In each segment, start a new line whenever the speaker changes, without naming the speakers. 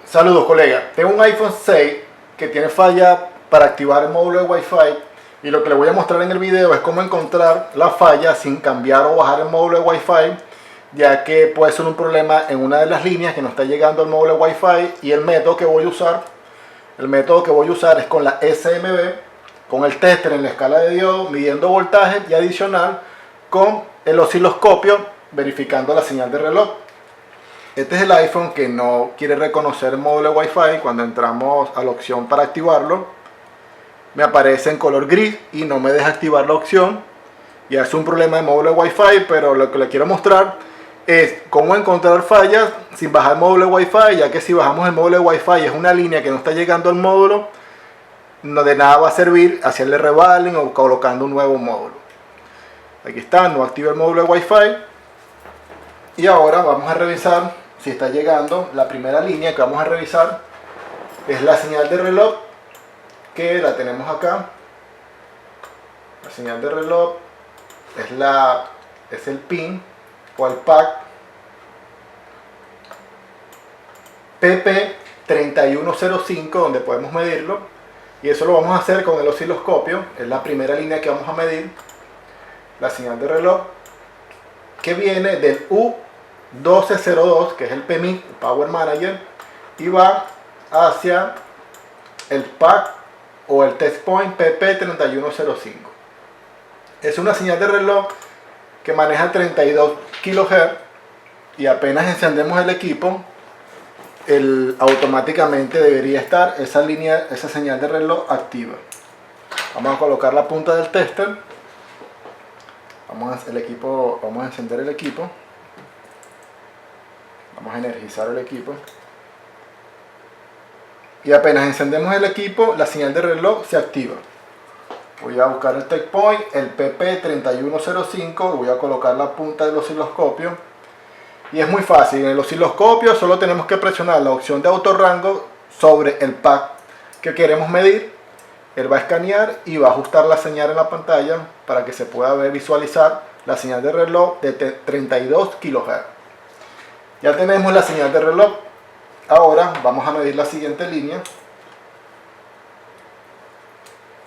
Saludos colega, tengo un iPhone 6 que tiene falla para activar el módulo de Wi-Fi y lo que le voy a mostrar en el video es cómo encontrar la falla sin cambiar o bajar el módulo de Wi-Fi, ya que puede ser un problema en una de las líneas que no está llegando al módulo de Wi-Fi. Y el método que voy a usar es con la SMB, con el tester en la escala de diodo, midiendo voltaje, y adicional con el osciloscopio verificando la señal de reloj. Este es el iPhone que no quiere reconocer el módulo de Wi-Fi. Cuando entramos a la opción para activarlo, me aparece en color gris y no me deja activar la opción. Ya es un problema de módulo de Wi-Fi, pero lo que le quiero mostrar es cómo encontrar fallas sin bajar el módulo de Wi-Fi, ya que si bajamos el módulo de Wi-Fi es una línea que no está llegando al módulo, no de nada va a servir hacerle reballing o colocando un nuevo módulo. Aquí está, no activa el módulo de Wi-Fi. Y ahora vamos a revisar si está llegando. La primera línea que vamos a revisar es la señal de reloj, que la tenemos acá. La señal de reloj es el pin o el pack PP3105, donde podemos medirlo, y eso lo vamos a hacer con el osciloscopio. Es la primera línea que vamos a medir, la señal de reloj, que viene del U1202, que es el PMI, el Power Manager, y va hacia el pack o el test point PP3105. Es una señal de reloj que maneja 32 kHz, y apenas encendemos el equipo, automáticamente debería estar esa señal de reloj activa. Vamos a colocar la punta del tester. Vamos a encender el equipo. Vamos a energizar el equipo. Y apenas encendemos el equipo, la señal de reloj se activa. Voy a buscar el test point, el PP3105, voy a colocar la punta del osciloscopio. Y es muy fácil. En el osciloscopio solo tenemos que presionar la opción de autorrango sobre el pack que queremos medir. Él va a escanear y va a ajustar la señal en la pantalla para que se pueda visualizar la señal de reloj de 32 kHz. Ya tenemos la señal de reloj. Ahora vamos a medir la siguiente línea,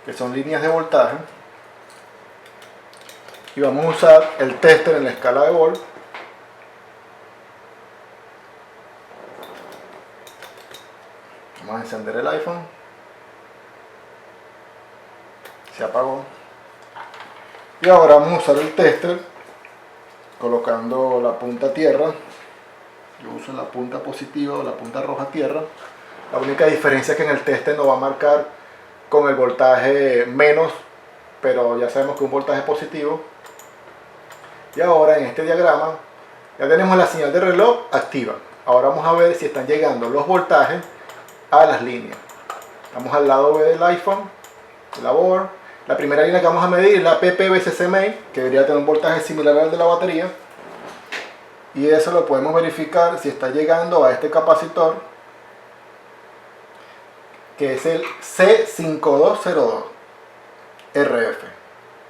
que son líneas de voltaje, y vamos a usar el tester en la escala de volt. Vamos a encender el iPhone. Se apagó. Y ahora vamos a usar el tester colocando la punta tierra. Yo uso la punta positiva o la punta roja tierra. La única diferencia es que en el tester nos va a marcar con el voltaje menos, pero ya sabemos que un voltaje positivo. Y ahora en este diagrama ya tenemos la señal de reloj activa. Ahora vamos a ver si están llegando los voltajes a las líneas. Vamos al lado B del iPhone, de la board. La primera línea que vamos a medir es la PPBCC Main, que debería tener un voltaje similar al de la batería. Y eso lo podemos verificar si está llegando a este capacitor, que es el C5202 RF.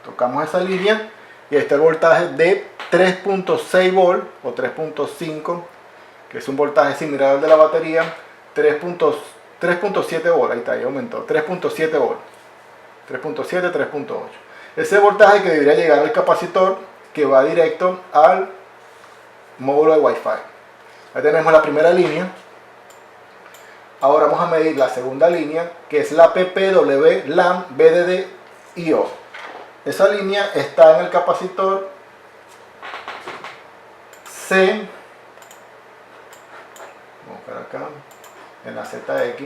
Tocamos esa línea y ahí está el voltaje de 3.6 volt o 3.5, que es un voltaje similar al de la batería. 3.7 volt, ahí está, ahí aumentó, 3.7 volt, 3.7, 3.8. Ese voltaje que debería llegar al capacitor, que va directo al módulo de Wi-Fi. Ahí tenemos la primera línea. Ahora vamos a medir la segunda línea, que es la PPWLAN BDD-IO. Esa línea está en el capacitor C, vamos a buscar acá, en la ZX,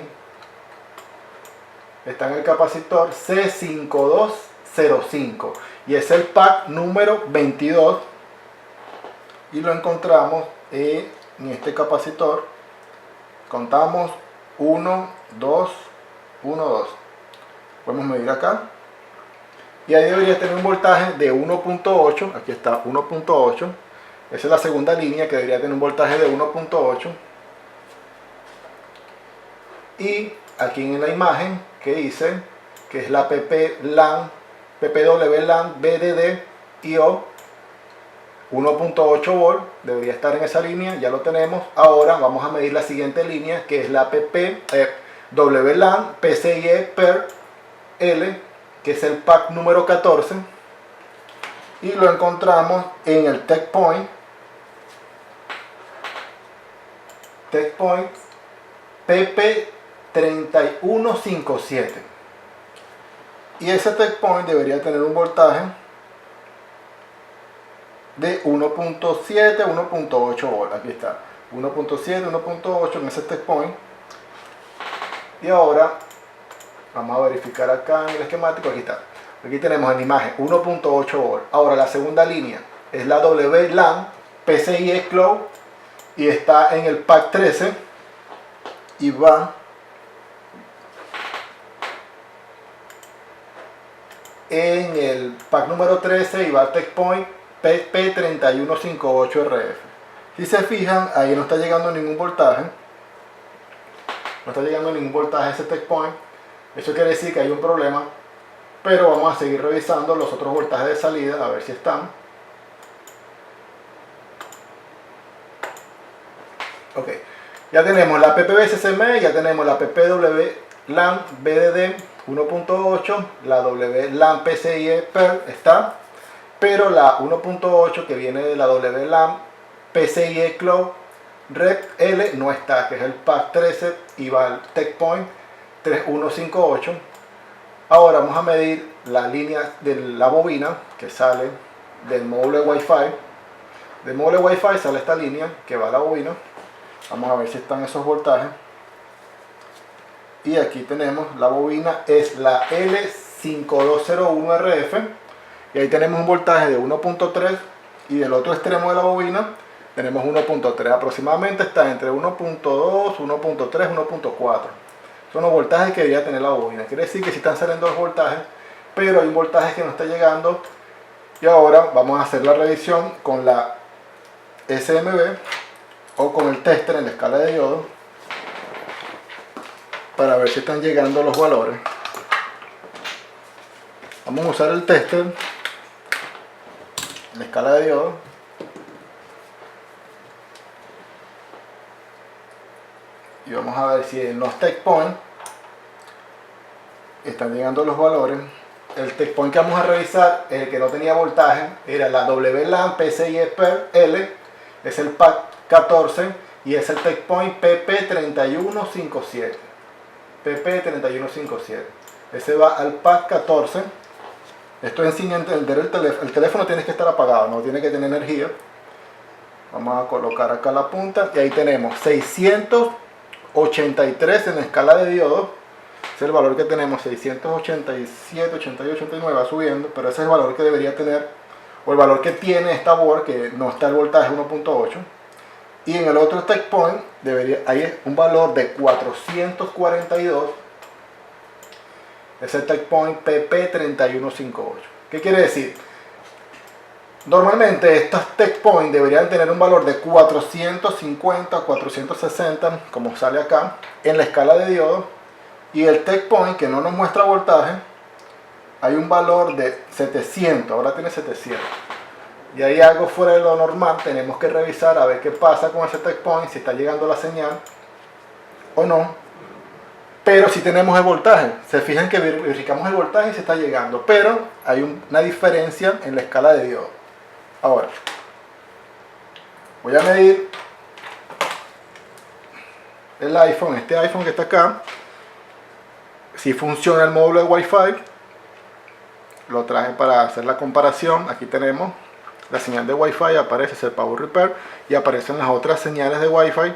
está en el capacitor C5205 y es el pack número 22, y lo encontramos en este capacitor. Contamos 1, 2, 1, 2. Podemos medir acá y ahí debería tener un voltaje de 1.8. aquí está, 1.8. Esa es la segunda línea, que debería tener un voltaje de 1.8. Y aquí en la imagen que dice que es la PPWLAN BDD-IO, 1.8 volt, debería estar en esa línea, ya lo tenemos. Ahora vamos a medir la siguiente línea, que es la WLAN PCIe per L, que es el pack número 14, y lo encontramos en el TechPoint PP3157, y ese TechPoint debería tener un voltaje de 1.7, 1.8 volt. Aquí está, 1.7, 1.8 en ese TechPoint. Y ahora vamos a verificar acá en el esquemático. Aquí está, aquí tenemos en la imagen 1.8 volt. Ahora la segunda línea es la WLAN PCIe Cloud y está en el pack 13 y va en el pack número 13 y va al TechPoint PP3158RF. Si se fijan, ahí no está llegando ningún voltaje. No está llegando ningún voltaje a ese TechPoint. Eso quiere decir que hay un problema. Pero vamos a seguir revisando los otros voltajes de salida a ver si están. Ok. Ya tenemos la PPBSCM, ya tenemos la PPWLAN BDD 1.8, la WLAN PCIe PER está. Pero la 1.8 que viene de la WLAN PCIe Cloud Rep L no está, que es el pack 13 y va al TechPoint 3158. Ahora vamos a medir la línea de la bobina que sale del módulo de Wi-Fi. Del módulo de Wi-Fi sale esta línea que va a la bobina. Vamos a ver si están esos voltajes. Y aquí tenemos la bobina, es la L5201RF. Y ahí tenemos un voltaje de 1.3 y del otro extremo de la bobina tenemos 1.3. Aproximadamente está entre 1.2, 1.3, 1.4. Son los voltajes que debería tener la bobina. Quiere decir que sí están saliendo los voltajes, pero hay un voltaje que no está llegando. Y ahora vamos a hacer la revisión con la SMB o con el tester en la escala de diodo para ver si están llegando los valores. Vamos a usar el tester en la escala de diodo. Y vamos a ver si en los TechPoint están llegando los valores. El TechPoint que vamos a revisar, el que no tenía voltaje, era la WLAN PCIe PER L, es el pack 14 y es el TechPoint PP3157. PP3157. Ese va al pack 14. Esto es sin entender el teléfono. El teléfono tiene que estar apagado, no tiene que tener energía. Vamos a colocar acá la punta y ahí tenemos 683 en la escala de diodo. Ese es el valor que tenemos, 687, 88, 89, va subiendo, pero ese es el valor que debería tener, o el valor que tiene esta board, que no está el voltaje 1.8. Y en el otro TechPoint hay un valor de 442. Es el TechPoint PP3158. ¿Qué quiere decir? Normalmente estos TechPoint deberían tener un valor de 450, 460, como sale acá, en la escala de diodo. Y el TechPoint, que no nos muestra voltaje, hay un valor de 700, ahora tiene 700. Y hay algo fuera de lo normal, tenemos que revisar a ver qué pasa con ese TechPoint, si está llegando la señal o no. Pero si tenemos el voltaje, se fijan que verificamos el voltaje y se está llegando, pero hay una diferencia en la escala de diodo. Ahora, voy a medir el iPhone, este iPhone que está acá, si funciona el módulo de Wi-Fi. Lo traje para hacer la comparación. Aquí tenemos la señal de Wi-Fi, aparece el Power Repair y aparecen las otras señales de Wi-Fi.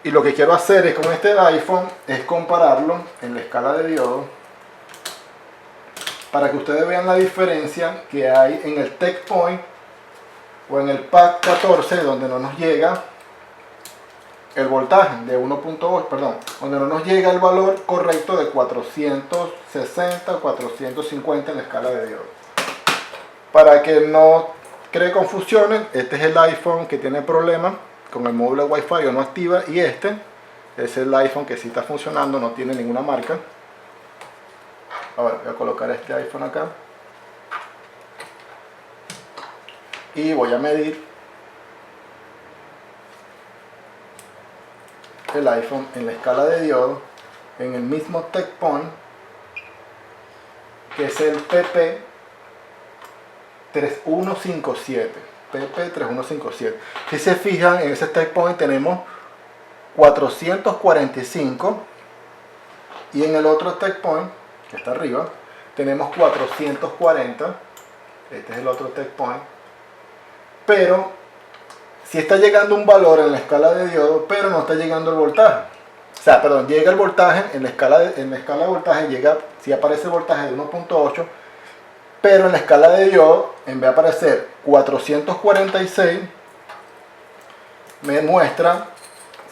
Y lo que quiero hacer es con este iPhone es compararlo en la escala de diodo para que ustedes vean la diferencia que hay en el TechPoint o en el pack 14, donde no nos llega el voltaje de 1.8, perdón, donde no nos llega el valor correcto de 460, 450 en la escala de diodo. Para que no cree confusiones, este es el iPhone que tiene problemas con el módulo de Wi-Fi o no activa, y este es el iPhone que sí está funcionando, no tiene ninguna marca. Ahora voy a colocar este iPhone acá. y voy a medir el iPhone en la escala de diodo en el mismo tech point, que es el PP3157. PP3157. Si se fijan, en ese tech point tenemos 445 y en el otro tech point, que está arriba, tenemos 440. Este es el otro tech point, pero si está llegando un valor en la escala de diodo, pero no está llegando el voltaje. O sea, perdón, llega el voltaje en la escala de voltaje, llega, si aparece el voltaje de 1.8, pero en la escala de diodo, en vez de aparecer 446, me muestra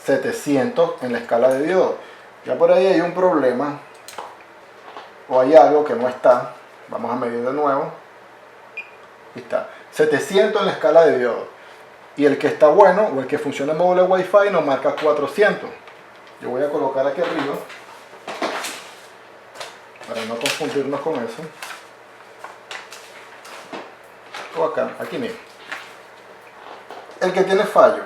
700 en la escala de diodo. Ya por ahí hay un problema, o hay algo que no está. Vamos a medir de nuevo. Ahí está, 700 en la escala de diodo. Y el que está bueno, o el que funciona en módulo de Wi-Fi, nos marca 400. Yo voy a colocar aquí arriba, para no confundirnos con eso. O acá, aquí mismo. El que tiene fallo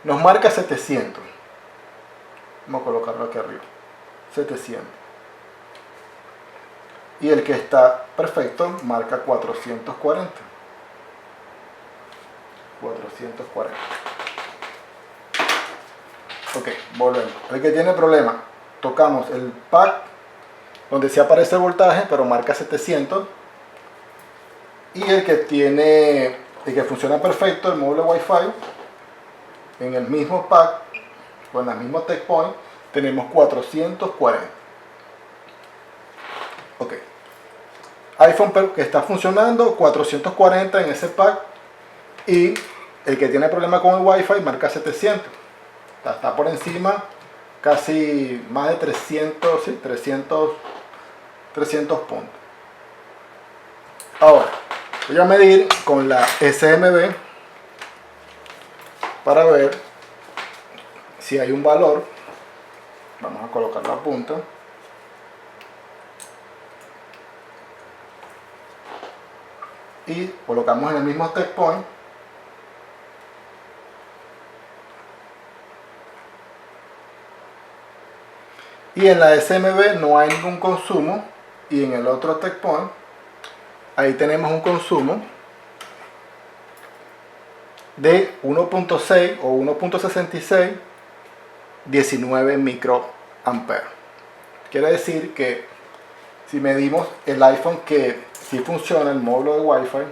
nos marca 700. Vamos a colocarlo aquí arriba. 700. Y el que está perfecto marca 440. 440. Ok, volvemos. El que tiene problema, tocamos el pack donde sí aparece el voltaje, pero marca 700. Y el que funciona perfecto, el módulo Wi-Fi, en el mismo pack, o en el mismo tech point, tenemos 440. Ok. iPhone que está funcionando, 440 en ese pack. Y el que tiene problema con el Wi-Fi marca 700. Está por encima, casi más de 300, sí, 300 puntos. Ahora, voy a medir con la SMB para ver si hay un valor. Vamos a colocar la punta. Y colocamos en el mismo tech point. Y en la SMB no hay ningún consumo. Y en el otro tech point, ahí tenemos un consumo de 1.6 o 1.66, 19 microamperes. Quiere decir que si medimos el iPhone que sí funciona, el módulo de Wi-Fi,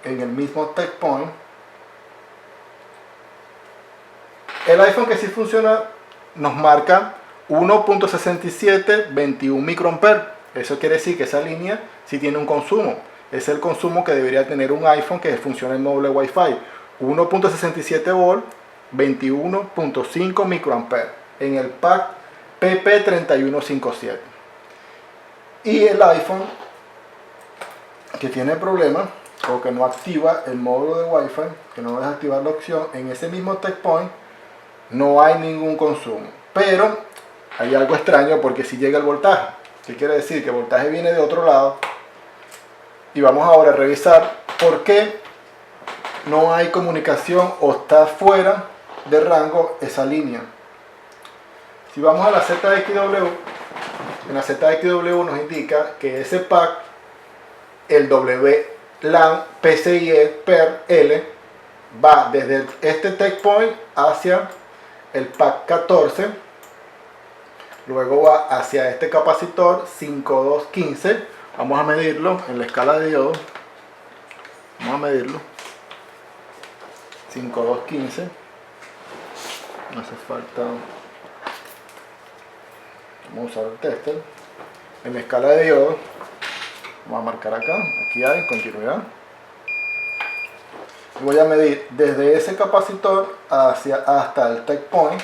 en el mismo tech point, el iPhone que sí funciona nos marca 1.67, 21 microamperes. Eso quiere decir que esa línea sí tiene un consumo. Es el consumo que debería tener un iPhone que funciona en módulo de Wi-Fi. 1.67 volt, 21.5 microamperes en el pack PP3157. Y el iPhone que tiene problemas o que no activa el módulo de Wi-Fi, que no deja activar la opción, en ese mismo tech point no hay ningún consumo, pero hay algo extraño porque si llega el voltaje. ¿Qué quiere decir? Que el voltaje viene de otro lado. Y vamos ahora a revisar por qué no hay comunicación o está fuera de rango esa línea. Si vamos a la ZXW, en la ZXW nos indica que ese pack, el WLAN PCIe per L, va desde este tech point hacia el pack 14, luego va hacia este capacitor 5215. Vamos a medirlo en la escala de diodo. Vamos a medirlo. 5215. No hace falta. Vamos a usar el tester. En la escala de diodo, vamos a marcar acá. Aquí hay continuidad. Voy a medir desde ese capacitor hasta el tech point,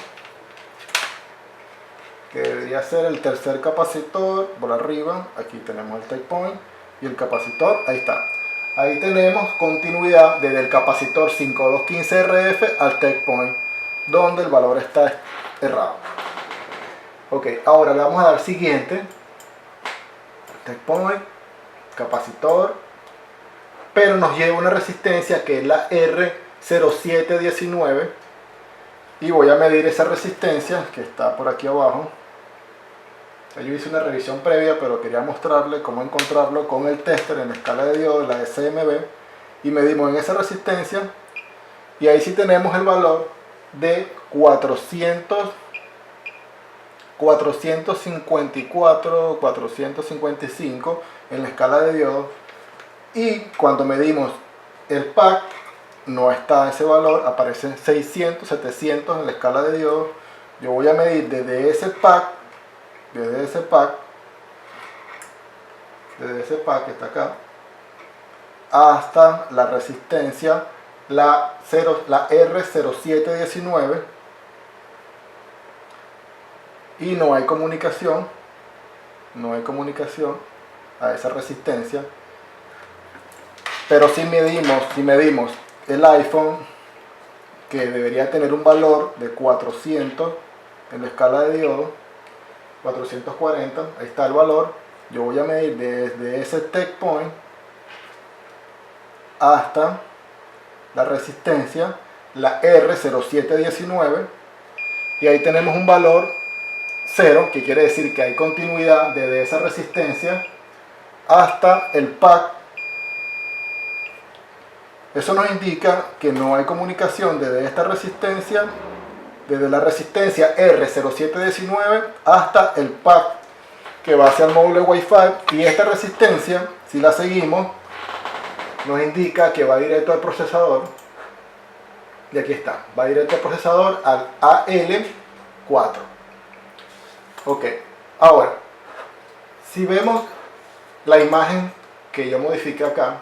que debería ser el tercer capacitor por arriba. Aquí tenemos el tech point y el capacitor, ahí está. Ahí tenemos continuidad desde el capacitor 5215 RF al tech point, donde el valor está errado. Ok, ahora le vamos a dar siguiente. Tech point, capacitor, pero nos lleva una resistencia que es la R0719, y voy a medir esa resistencia que está por aquí abajo. Yo hice una revisión previa, pero quería mostrarle cómo encontrarlo con el tester en la escala de diodos, la SMB, y medimos en esa resistencia, y ahí sí tenemos el valor de 454, 455 en la escala de diodos. Y cuando medimos el pack, no está ese valor, aparecen 600, 700 en la escala de diodos. Yo voy a medir desde ese pack que está acá, hasta la resistencia, la R0719, y no hay comunicación a esa resistencia. Pero si medimos el iPhone, que debería tener un valor de 400 en la escala de diodos, 440, ahí está el valor. Yo voy a medir desde ese tech point hasta la resistencia, la R0719, y ahí tenemos un valor 0, que quiere decir que hay continuidad desde esa resistencia hasta el pack. Eso nos indica que no hay comunicación desde esta resistencia, desde la resistencia R0719 hasta el pack que va hacia el módulo de Wi-Fi, y esta resistencia, si la seguimos, nos indica que va directo al procesador, y aquí está, va directo al procesador, al AL4. Ok, ahora, si vemos la imagen que yo modifiqué acá,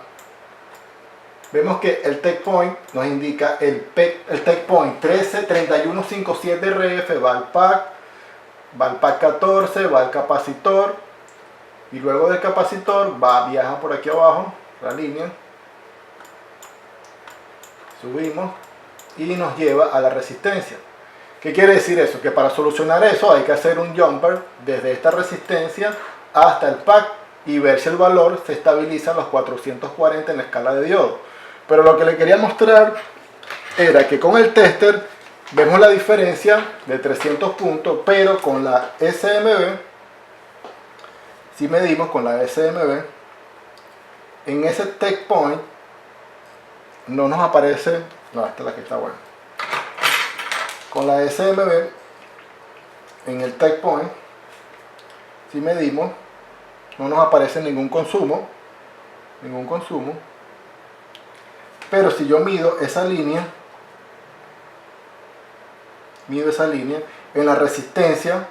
vemos que el tech point nos indica el tech point 133157RF va al pack 14, va al capacitor, y luego del capacitor viaja por aquí abajo la línea, subimos y nos lleva a la resistencia. ¿Qué quiere decir eso? Que para solucionar eso hay que hacer un jumper desde esta resistencia hasta el pack y ver si el valor se estabiliza en los 440 en la escala de diodos. Pero lo que le quería mostrar era que con el tester vemos la diferencia de 300 puntos, pero con la SMB, si medimos con la SMB, en ese tech point no nos aparece, no, esta es la que está buena. Con la SMB, en el tech point, si medimos, no nos aparece ningún consumo, pero si yo mido esa línea en la resistencia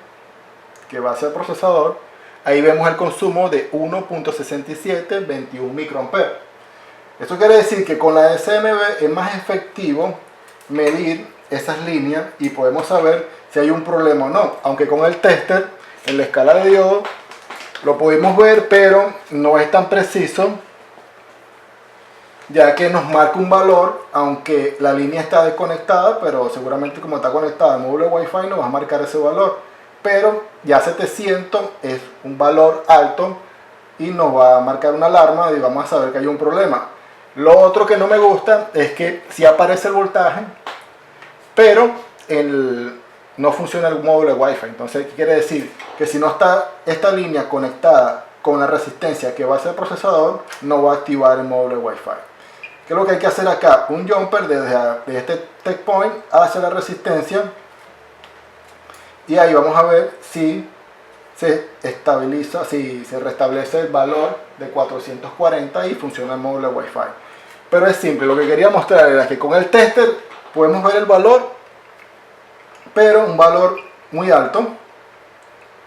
que va hacia el procesador, ahí vemos el consumo de 1.6721 microamperes. Esto quiere decir que con la SMB es más efectivo medir esas líneas y podemos saber si hay un problema o no, aunque con el tester en la escala de diodos lo pudimos ver, pero no es tan preciso, ya que nos marca un valor, aunque la línea está desconectada, pero seguramente como está conectada al módulo de Wi-Fi nos va a marcar ese valor. Pero ya 700 es un valor alto y nos va a marcar una alarma y vamos a saber que hay un problema. Lo otro que no me gusta es que sí aparece el voltaje, pero no funciona el módulo de Wi-Fi. Entonces, ¿qué quiere decir? Que si no está esta línea conectada con la resistencia que va hacia el procesador, no va a activar el módulo de Wi-Fi. ¿Qué es lo que hay que hacer acá? Un jumper desde este tech point hacia la resistencia, y ahí vamos a ver si se estabiliza, si se restablece el valor de 440 y funciona el módulo de Wi-Fi. Pero es simple, lo que quería mostrar era que con el tester podemos ver el valor, pero un valor muy alto,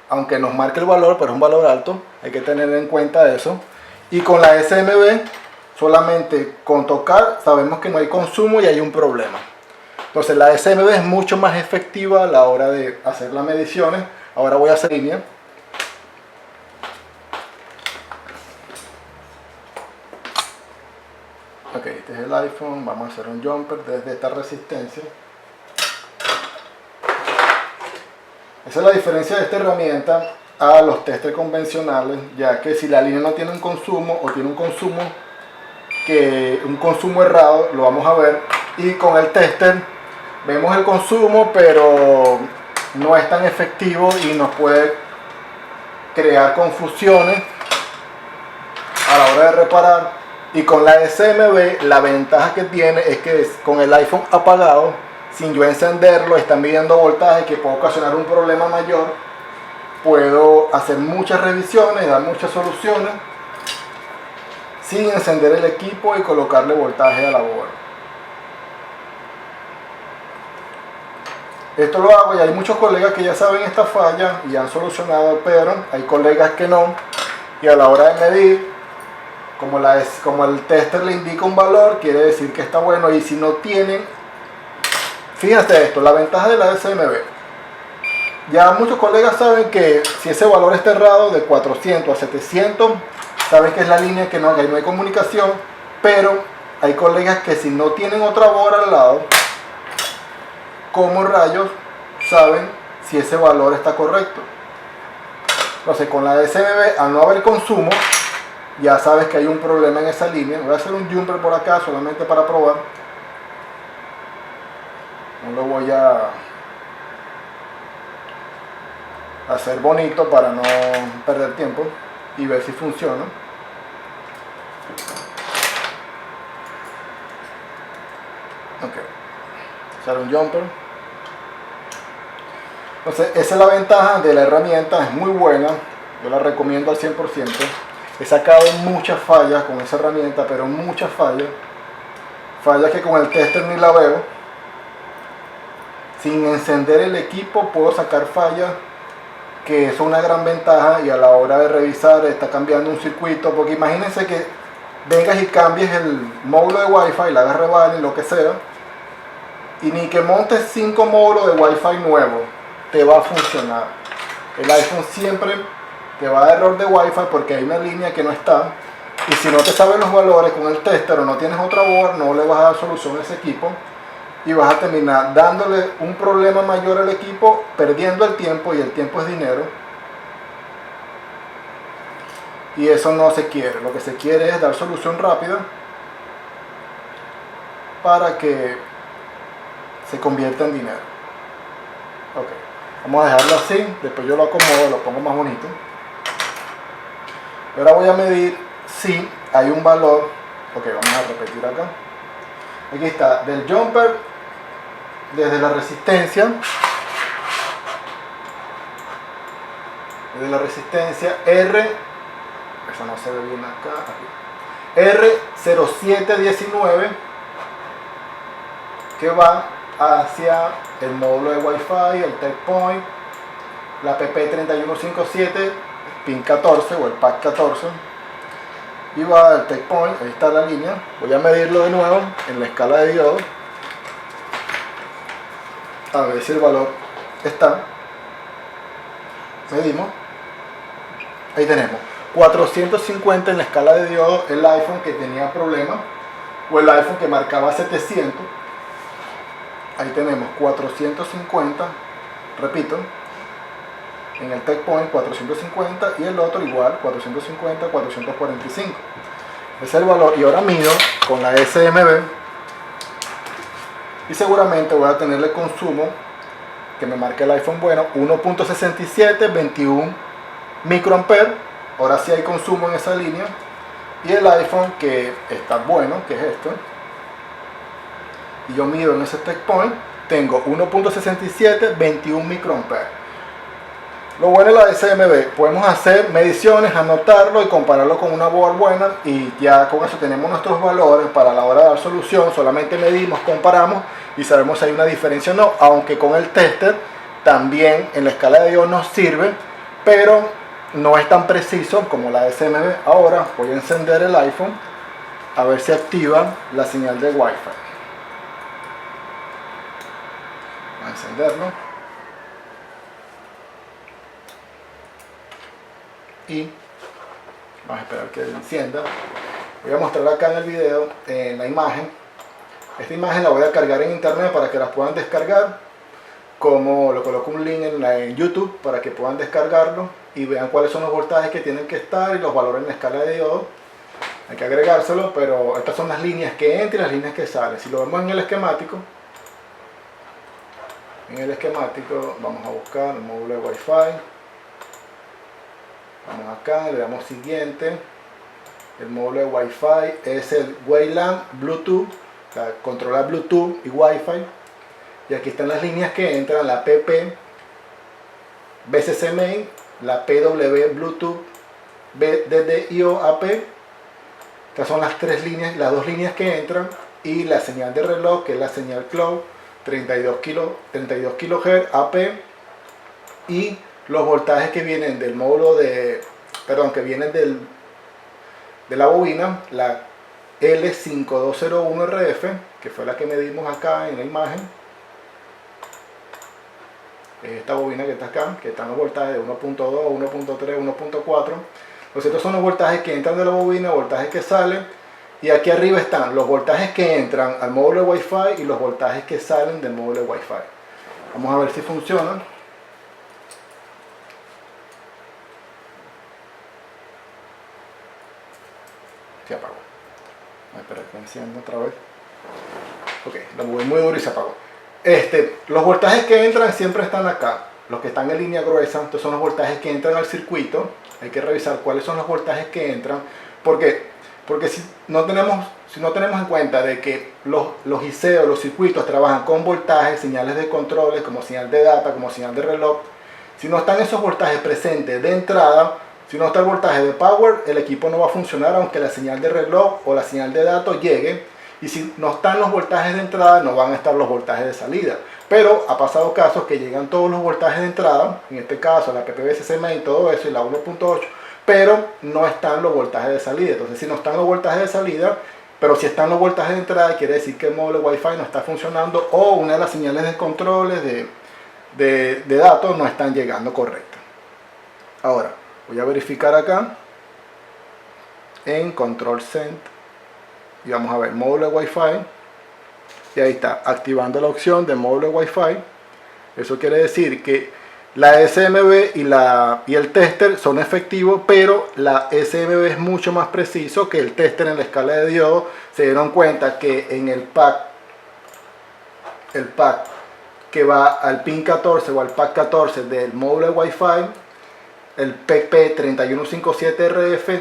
aunque nos marque el valor, pero es un valor alto, hay que tener en cuenta eso. Y con la SMB, solamente con tocar sabemos que no hay consumo y hay un problema. Entonces la SMB es mucho más efectiva a la hora de hacer las mediciones. Ahora voy a hacer línea. Ok, este es el iPhone, vamos a hacer un jumper desde esta resistencia. Esa es la diferencia de esta herramienta a los testers convencionales, ya que si la línea no tiene un consumo o tiene un consumo que un consumo errado, lo vamos a ver. Y con el tester vemos el consumo, pero no es tan efectivo y nos puede crear confusiones a la hora de reparar. Y con la SMB la ventaja que tiene es que con el iPhone apagado, sin yo encenderlo, está midiendo voltaje que puede ocasionar un problema mayor. Puedo hacer muchas revisiones, dar muchas soluciones sin encender el equipo y colocarle voltaje a la board. Esto lo hago y hay muchos colegas que ya saben esta falla y han solucionado, pero hay colegas que no. Y a la hora de medir, como el tester le indica un valor, quiere decir que está bueno. Y si no tienen, fíjense esto, la ventaja de la SMB. Ya muchos colegas saben que si ese valor está errado de 400 a 700, saben que es la línea que no hay comunicación. Pero hay colegas que si no tienen otra board al lado, ¿cómo rayos saben si ese valor está correcto? Entonces con la SMB, al no haber consumo, ya sabes que hay un problema en esa línea. Voy a hacer un jumper por acá solamente para probar. No lo voy a hacer bonito para no perder tiempo y ver si funciona. Ok, hacer un jumper. Entonces esa es la ventaja de la herramienta, es muy buena, yo la recomiendo al 100%. He sacado muchas fallas con esa herramienta, pero muchas fallas que con el tester ni la veo. Sin encender el equipo puedo sacar fallas, que eso es una gran ventaja. Y a la hora de revisar está cambiando un circuito, porque imagínense que vengas y cambies el módulo de Wi-Fi, la hagas reval y lo que sea, y ni que montes 5 módulos de Wi-Fi nuevos te va a funcionar. El iPhone siempre te va a dar error de Wi-Fi porque hay una línea que no está, y si no te sabes los valores con el tester o no tienes otra board, no le vas a dar solución a ese equipo y vas a terminar dándole un problema mayor al equipo, perdiendo el tiempo, y el tiempo es dinero, y eso no se quiere. Lo que se quiere es dar solución rápida para que se convierta en dinero. Ok, vamos a dejarlo así, después yo lo acomodo, lo pongo más bonito. Ahora voy a medir si hay un valor. Ok, vamos a repetir acá. Aquí está, del jumper, desde la resistencia R, eso no se ve bien acá, R0719, que va hacia el módulo de Wi-Fi, el tech point, la PP3157, pin 14 o el pack 14, y va al tech point. Ahí está la línea. Voy a medirlo de nuevo en la escala de diodo, a ver si el valor está. Medimos, ahí tenemos 450 en la escala de diodo. El iPhone que tenía problemas, o el iPhone que marcaba 700, ahí tenemos 450, repito, en el tech point 450, y el otro igual 450, 445. Ese es el valor. Y ahora mido con la SMB y seguramente voy a tenerle consumo que me marque el iPhone bueno, 1.67, 21 microamperes. Ahora sí hay consumo en esa línea. Y el iPhone que está bueno, que es esto, y yo mido en ese tech point, tengo 1.67, 21 microamperes. Lo bueno de la SMB, podemos hacer mediciones, anotarlo y compararlo con una board buena, y ya con eso tenemos nuestros valores para la hora de dar solución. Solamente medimos, comparamos y sabemos si hay una diferencia o no, aunque con el tester también en la escala de Dios nos sirve, pero no es tan preciso como la SMB. Ahora voy a encender el iPhone a ver si activa la señal de Wi-Fi. Voy a encenderlo. Y vamos a esperar que encienda. Voy a mostrar acá en el video la imagen. Esta imagen la voy a cargar en internet para que las puedan descargar. Como lo coloco un link en YouTube para que puedan descargarlo y vean cuáles son los voltajes que tienen que estar y los valores en la escala de diodo. hay que agregárselo, pero estas son las líneas que entran y las líneas que salen. Si lo vemos en el esquemático, vamos a buscar el módulo de Wi-Fi. Vamos acá, le damos siguiente. El módulo de Wi-Fi es el WLAN Bluetooth, o sea, controla Bluetooth y Wi-Fi. Y aquí están las líneas que entran, la PP BCC Main, la PW Bluetooth DDIO AP. Estas son las tres líneas, las dos líneas que entran, y la señal de reloj, que es la señal cloud, 32 kHz AP, y los voltajes que vienen del módulo que vienen de la bobina, la L5201RF, que fue la que medimos acá en la imagen. Esta bobina que está acá, que están los voltajes de 1.2, 1.3, 1.4. Pues estos son los voltajes que entran de la bobina, voltajes que salen, y aquí arriba están los voltajes que entran al módulo de Wi-Fi y los voltajes que salen del módulo de Wi-Fi. Vamos a ver si funcionan. Se apagó. Espera que encienda otra vez. Ok, lo moví muy duro y se apagó. Los voltajes que entran siempre están acá. Los que están en línea gruesa, estos son los voltajes que entran al circuito. Hay que revisar cuáles son los voltajes que entran. Porque si no tenemos en cuenta de que los ICEO, los circuitos trabajan con voltajes, señales de controles, como señal de data, como señal de reloj. Si no están esos voltajes presentes de entrada, si no está el voltaje de power, el equipo no va a funcionar aunque la señal de reloj o la señal de datos llegue. Y si no están los voltajes de entrada, no van a estar los voltajes de salida. Pero ha pasado casos que llegan todos los voltajes de entrada, en este caso la PPBCC Main y todo eso, y la 1.8, pero no están los voltajes de salida. Entonces, si no están los voltajes de salida, pero si están los voltajes de entrada, quiere decir que el módulo Wi-Fi no está funcionando, o una de las señales de controles de datos no están llegando correctas. Ahora, voy a verificar acá en Control Cent y vamos a ver módulo de Wi-Fi, y ahí está, activando la opción de módulo de Wi-Fi. Eso quiere decir que la SMB y el tester son efectivos, pero la SMB es mucho más preciso que el tester en la escala de diodos. Se dieron cuenta que en el pack que va al pin 14 o al pack 14 del módulo de Wi-Fi, el PP3157RF,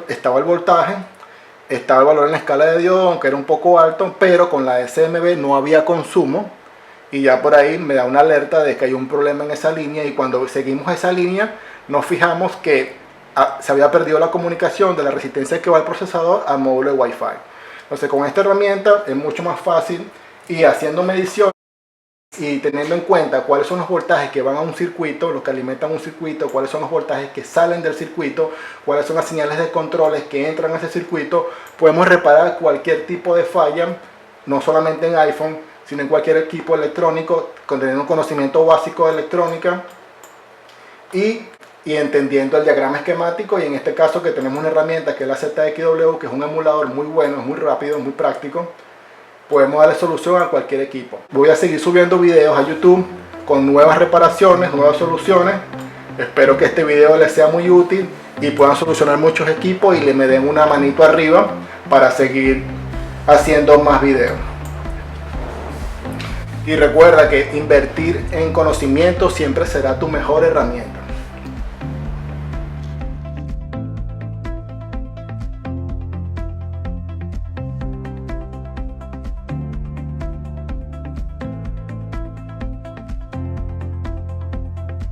estaba el voltaje, estaba el valor en la escala de diodo, aunque era un poco alto, pero con la SMB no había consumo, y ya por ahí me da una alerta de que hay un problema en esa línea, y cuando seguimos esa línea nos fijamos que se había perdido la comunicación de la resistencia que va al procesador al módulo de Wi-Fi. Entonces, con esta herramienta es mucho más fácil, y haciendo mediciones y teniendo en cuenta cuáles son los voltajes que van a un circuito, los que alimentan un circuito, cuáles son los voltajes que salen del circuito, cuáles son las señales de controles que entran a ese circuito, podemos reparar cualquier tipo de falla, no solamente en iPhone, sino en cualquier equipo electrónico, teniendo un conocimiento básico de electrónica y entendiendo el diagrama esquemático. Y en este caso, que tenemos una herramienta que es la ZXW, que es un emulador muy bueno, es muy rápido, muy práctico, podemos darle solución a cualquier equipo. Voy a seguir subiendo videos a YouTube con nuevas reparaciones, nuevas soluciones. Espero que este video les sea muy útil y puedan solucionar muchos equipos, y me den una manito arriba para seguir haciendo más videos. Y recuerda que invertir en conocimiento siempre será tu mejor herramienta.